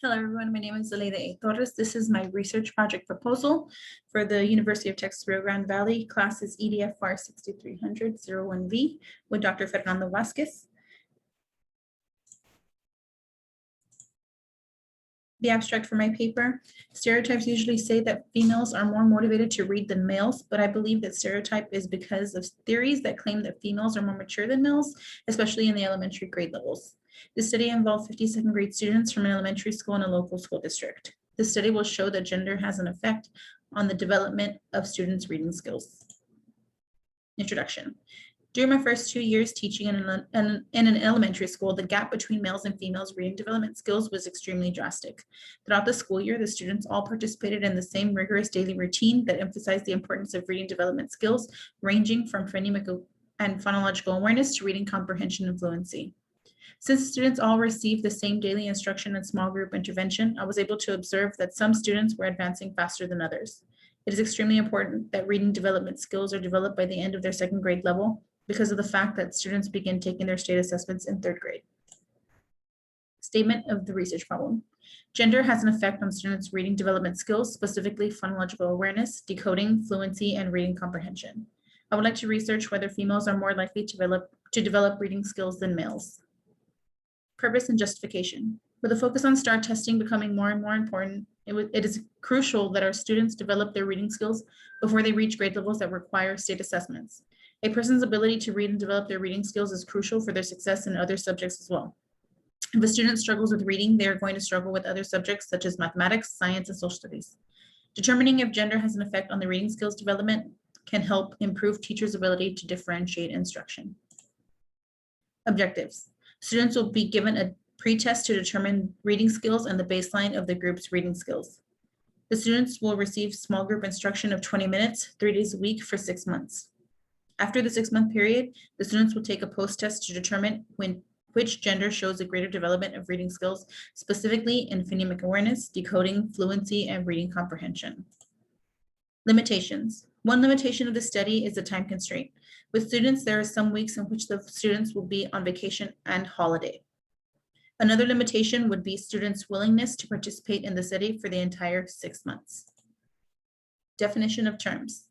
Hello, everyone. My name is Zaleida A. Torres. This is my research project proposal for the University of Texas Rio Grande Valley. Class is EDFR 6300-01V with Dr. Fernando Vasquez. The abstract for my paper: stereotypes usually say that females are more motivated to read than males, but I believe that stereotype is because of theories that claim that females are more mature than males, especially in the elementary grade levels. The study involved 50 second grade students from an elementary school in a local school district. The study will show that gender has an effect on the development of students' reading skills. Introduction. During my first 2 years teaching in an elementary school, the gap between males and females' reading development skills was extremely drastic. Throughout the school year, the students all participated in the same rigorous daily routine that emphasized the importance of reading development skills, ranging from phonemic and phonological awareness to reading comprehension and fluency. Since the students all received the same daily instruction and small group intervention, I was able to observe that some students were advancing faster than others. It is extremely important that reading development skills are developed by the end of their second grade level because of the fact that students begin taking their state assessments in third grade. Statement of the research problem. Gender has an effect on students' reading development skills, specifically phonological awareness, decoding, fluency, and reading comprehension. I would like to research whether females are more likely to develop reading skills than males. Purpose and justification. With a focus on STAR testing becoming more and more important, it is crucial that our students develop their reading skills before they reach grade levels that require state assessments. A person's ability to read and develop their reading skills is crucial for their success in other subjects as well. If a student struggles with reading, they are going to struggle with other subjects such as mathematics, science, and social studies. Determining if gender has an effect on the reading skills development can help improve teachers' ability to differentiate instruction. Objectives. Students will be given a pre-test to determine reading skills and the baseline of the group's reading skills. The students will receive small group instruction of 20 minutes, 3 days a week for 6 months. After the 6-month period, the students will take a post-test to determine which gender shows a greater development of reading skills, specifically in phonemic awareness, decoding, fluency, and reading comprehension. Limitations. One limitation of the study is the time constraint. With students, there are some weeks in which the students will be on vacation and holiday. Another limitation would be students' willingness to participate in the study for the entire 6 months. Definition of terms.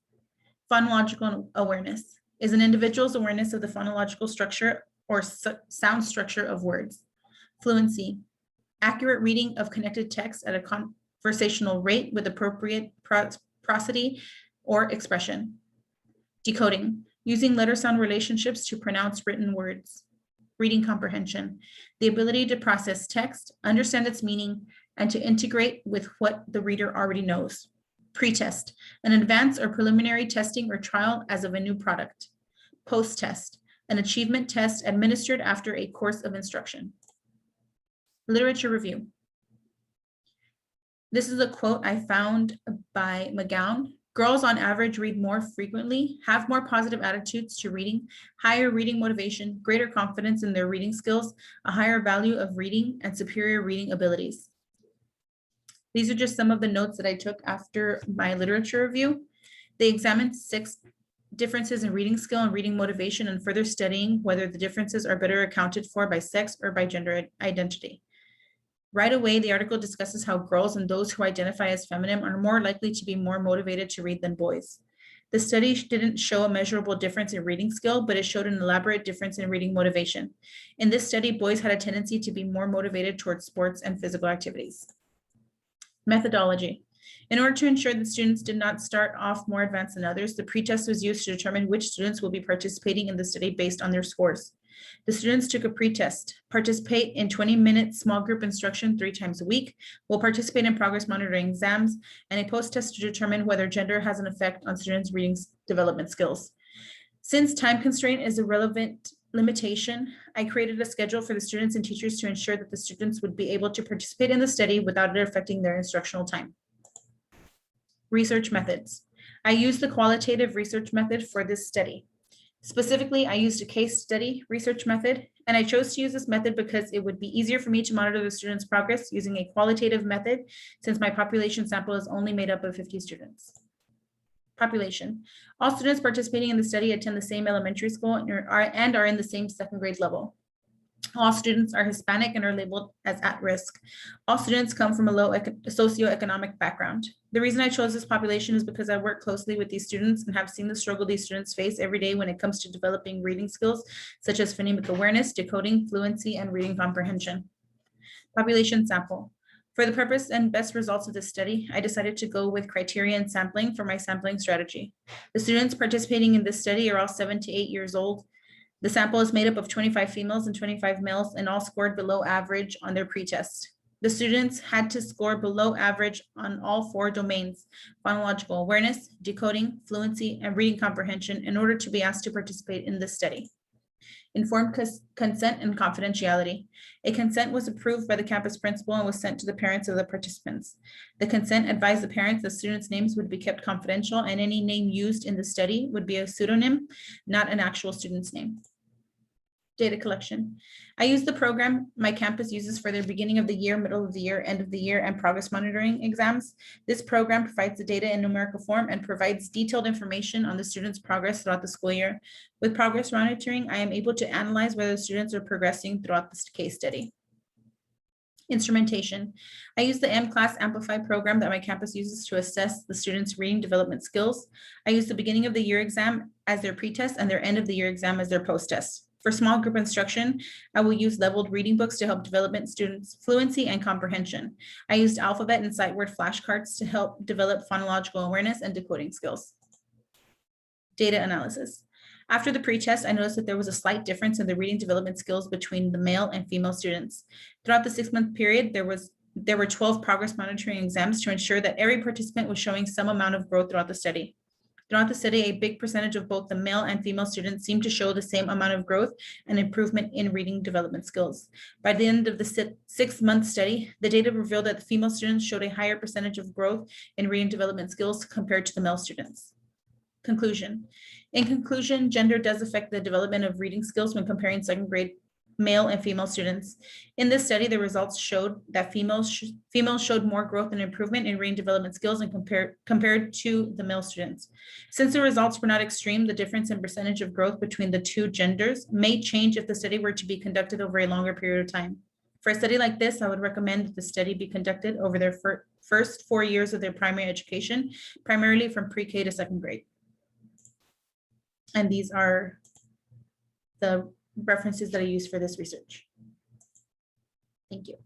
Phonological awareness is an individual's awareness of the phonological structure or sound structure of words. Fluency, accurate reading of connected text at a conversational rate with appropriate prosody or expression. Decoding, using letter-sound relationships to pronounce written words. Reading comprehension, the ability to process text, understand its meaning, and to integrate with what the reader already knows. Pre-test, an advanced or preliminary testing or trial as of a new product. Post-test, an achievement test administered after a course of instruction. Literature review. This is a quote I found by McGowan. Girls on average read more frequently, have more positive attitudes to reading, higher reading motivation, greater confidence in their reading skills, a higher value of reading, and superior reading abilities. These are just some of the notes that I took after my literature review. They examined 6 differences in reading skill and reading motivation, and further studying whether the differences are better accounted for by sex or by gender identity. Right away, the article discusses how girls and those who identify as feminine are more likely to be more motivated to read than boys. The study didn't show a measurable difference in reading skill, but it showed an elaborate difference in reading motivation. In this study, boys had a tendency to be more motivated towards sports and physical activities. Methodology. In order to ensure that students did not start off more advanced than others, the pretest was used to determine which students will be participating in the study based on their scores. The students took a pretest, participate in 20-minute small group instruction 3 times a week, will participate in progress monitoring exams, and a post-test to determine whether gender has an effect on students' reading development skills. Since time constraint is a relevant limitation, I created a schedule for the students and teachers to ensure that the students would be able to participate in the study without it affecting their instructional time. Research methods. I used the qualitative research method for this study. Specifically, I used a case study research method, and I chose to use this method because it would be easier for me to monitor the students' progress using a qualitative method, since my population sample is only made up of 50 students. Population. All students participating in the study attend the same elementary school and are in the same second grade level. All students are Hispanic and are labeled as at risk. All students come from a low socioeconomic background. The reason I chose this population is because I work closely with these students and have seen the struggle these students face every day when it comes to developing reading skills, such as phonemic awareness, decoding, fluency, and reading comprehension. Population sample. For the purpose and best results of this study, I decided to go with criterion sampling for my sampling strategy. The students participating in this study are all 7 to 8 years old. The sample is made up of 25 females and 25 males and all scored below average on their pretest. The students had to score below average on all 4 domains: phonological awareness, decoding, fluency, and reading comprehension in order to be asked to participate in this study. Informed consent and confidentiality. A consent was approved by the campus principal and was sent to the parents of the participants. The consent advised the parents that students' names would be kept confidential and any name used in the study would be a pseudonym, not an actual student's name. Data collection. I use the program my campus uses for their beginning of the year, middle of the year, end of the year, and progress monitoring exams. This program provides the data in numerical form and provides detailed information on the students' progress throughout the school year. With progress monitoring, I am able to analyze whether students are progressing throughout this case study. Instrumentation. I use the M-Class Amplify program that my campus uses to assess the students' reading development skills. I use the beginning of the year exam as their pretest and their end of the year exam as their post-test. For small group instruction, I will use leveled reading books to help development students' fluency and comprehension. I used alphabet and sight word flashcards to help develop phonological awareness and decoding skills. Data analysis. After the pretest, I noticed that there was a slight difference in the reading development skills between the male and female students. Throughout the 6-month period, there were 12 progress monitoring exams to ensure that every participant was showing some amount of growth throughout the study. Throughout the study, a big percentage of both the male and female students seemed to show the same amount of growth and improvement in reading development skills. By the end of the 6-month study, the data revealed that the female students showed a higher percentage of growth in reading development skills compared to the male students. Conclusion. In conclusion, gender does affect the development of reading skills when comparing 2nd grade male and female students. In this study, the results showed that females showed more growth and improvement in reading development skills and compared to the male students. Since the results were not extreme, the difference in percentage of growth between the 2 genders may change if the study were to be conducted over a longer period of time. For a study like this, I would recommend that the study be conducted over their first 4 years of their primary education, primarily from pre-K to 2nd grade. And these are the references that I use for this research. Thank you.